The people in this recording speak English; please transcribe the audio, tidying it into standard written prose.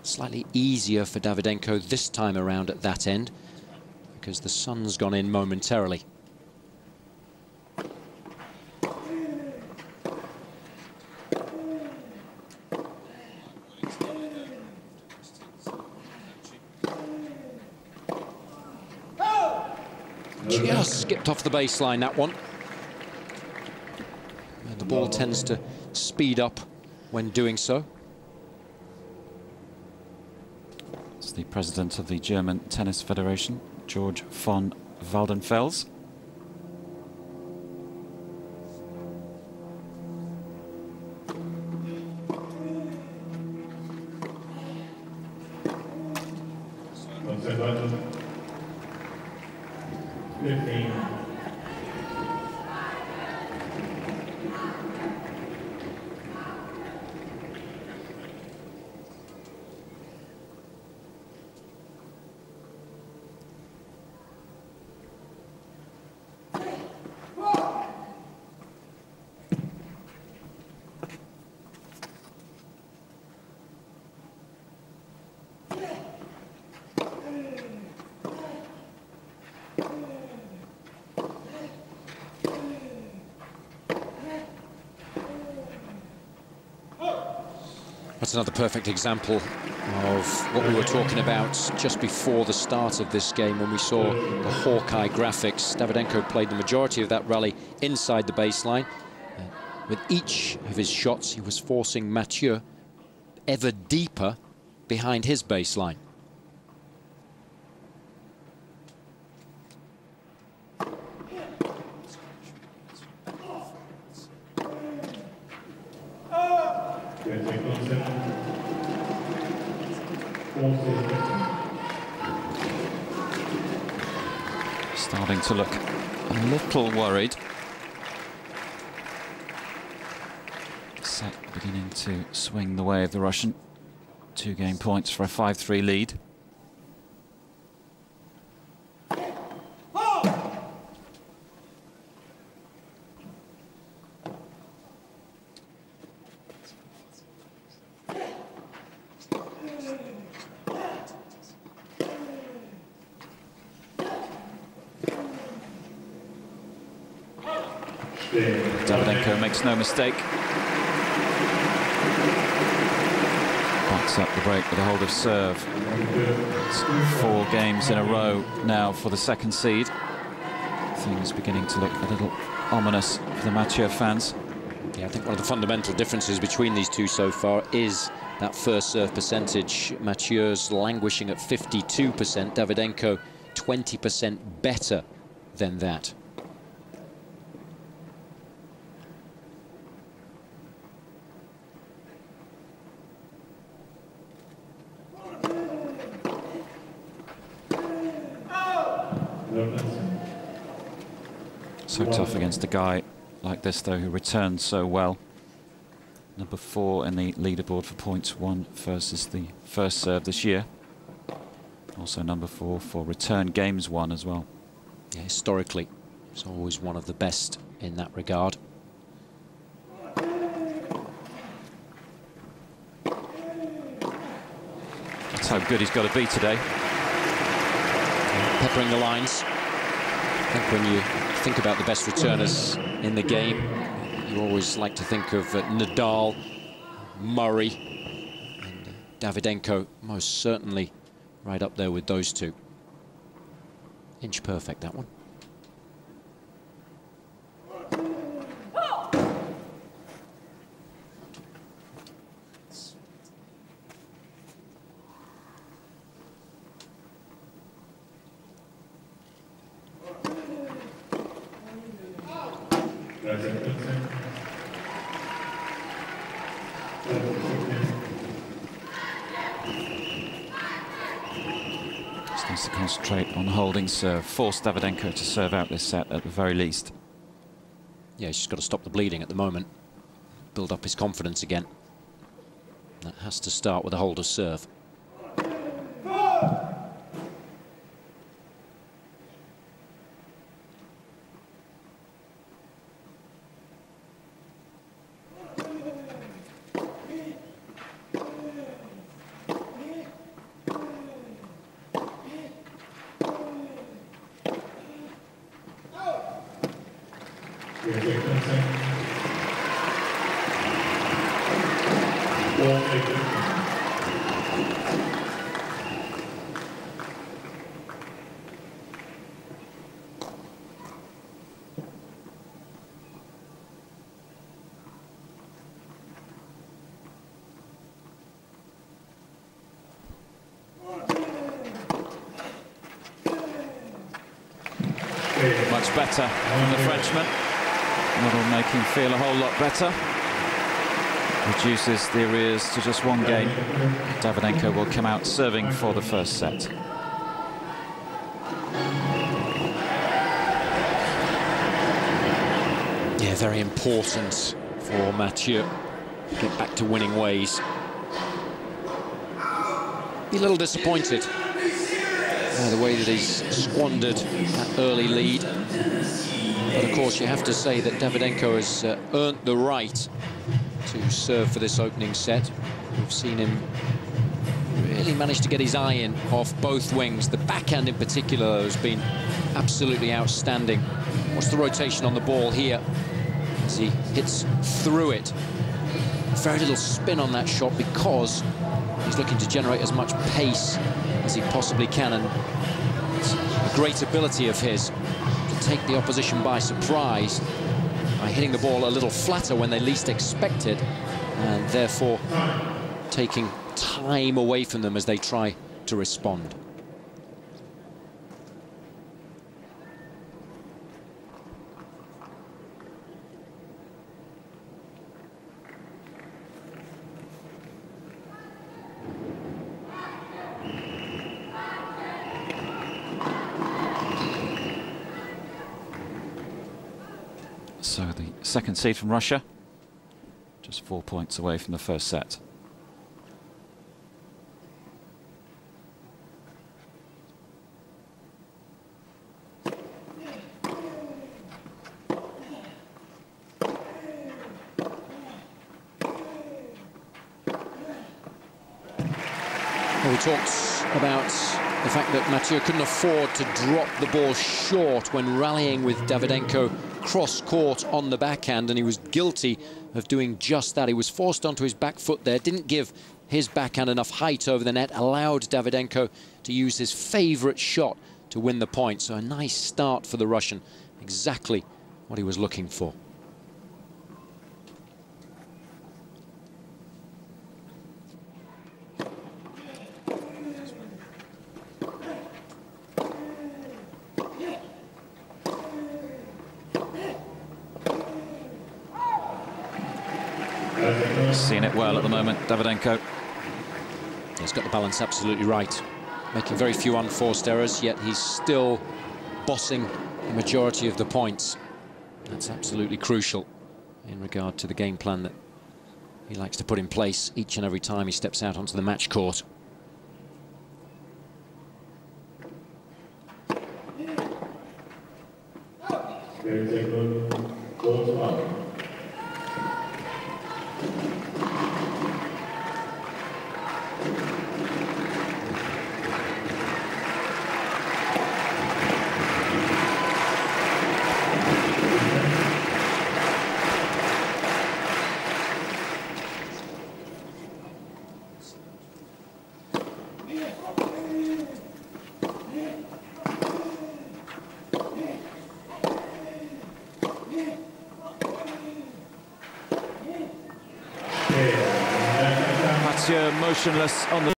Slightly easier for Davydenko this time around at that end, because the sun's gone in momentarily. Just skipped off the baseline, that one. And the ball tends to speed up when doing so. It's the president of the German Tennis Federation, George von Waldenfels. That's another perfect example of what we were talking about just before the start of this game when we saw the Hawkeye graphics. Davydenko played the majority of that rally inside the baseline. With each of his shots, he was forcing Mathieu ever deeper behind his baseline. Starting to look a little worried. Set beginning to swing the way of the Russian. 2 game points for a 5-3 lead. Davydenko makes no mistake. Backs up the break with a hold of serve. It's 4 games in a row now for the second seed. Things beginning to look a little ominous for the Mathieu fans. Yeah, I think one of the fundamental differences between these two so far is that first serve percentage. Mathieu's languishing at 52%, Davydenko 20% better than that. So tough against a guy like this, though, who returns so well. Number 4 in the leaderboard for points won versus the first serve this year. Also number 4 for return games won as well. Yeah, historically, he's always one of the best in that regard. That's how good he's got to be today. Peppering the lines. I think when you think about the best returners in the game, you always like to think of Nadal, Murray, and Davydenko, most certainly right up there with those two. Inch perfect, that one. Just needs to concentrate on holding serve. Force Davydenko to serve out this set at the very least. Yeah, he's just got to stop the bleeding at the moment. Build up his confidence again. That has to start with a hold of serve. Much better from the Frenchman. That'll make him feel a whole lot better. Reduces the arrears to just one game. Davydenko will come out serving for the first set. Yeah, very important for Mathieu to get back to winning ways. Be a little disappointed the way that he's squandered that early lead. But of course, you have to say that Davydenko has earned the right to serve for this opening set. We've seen him really manage to get his eye in off both wings. The backhand in particular has been absolutely outstanding. What's the rotation on the ball here as he hits through it? Very little spin on that shot because he's looking to generate as much pace as he possibly can, and it's a great ability of his to take the opposition by surprise by hitting the ball a little flatter when they least expect it, and therefore taking time away from them as they try to respond. So the second seed from Russia, just 4 points away from the first set. Well, we talked about the fact that Mathieu couldn't afford to drop the ball short when rallying with Davydenko cross-court on the backhand, and he was guilty of doing just that. He was forced onto his back foot there, didn't give his backhand enough height over the net, allowed Davydenko to use his favourite shot to win the point. So a nice start for the Russian, exactly what he was looking for. Seeing it well at the moment, Davydenko. He's got the balance absolutely right. Making very few unforced errors, yet he's still bossing the majority of the points. That's absolutely crucial in regard to the game plan that he likes to put in place each and every time he steps out onto the match court. Mathieu motionless on the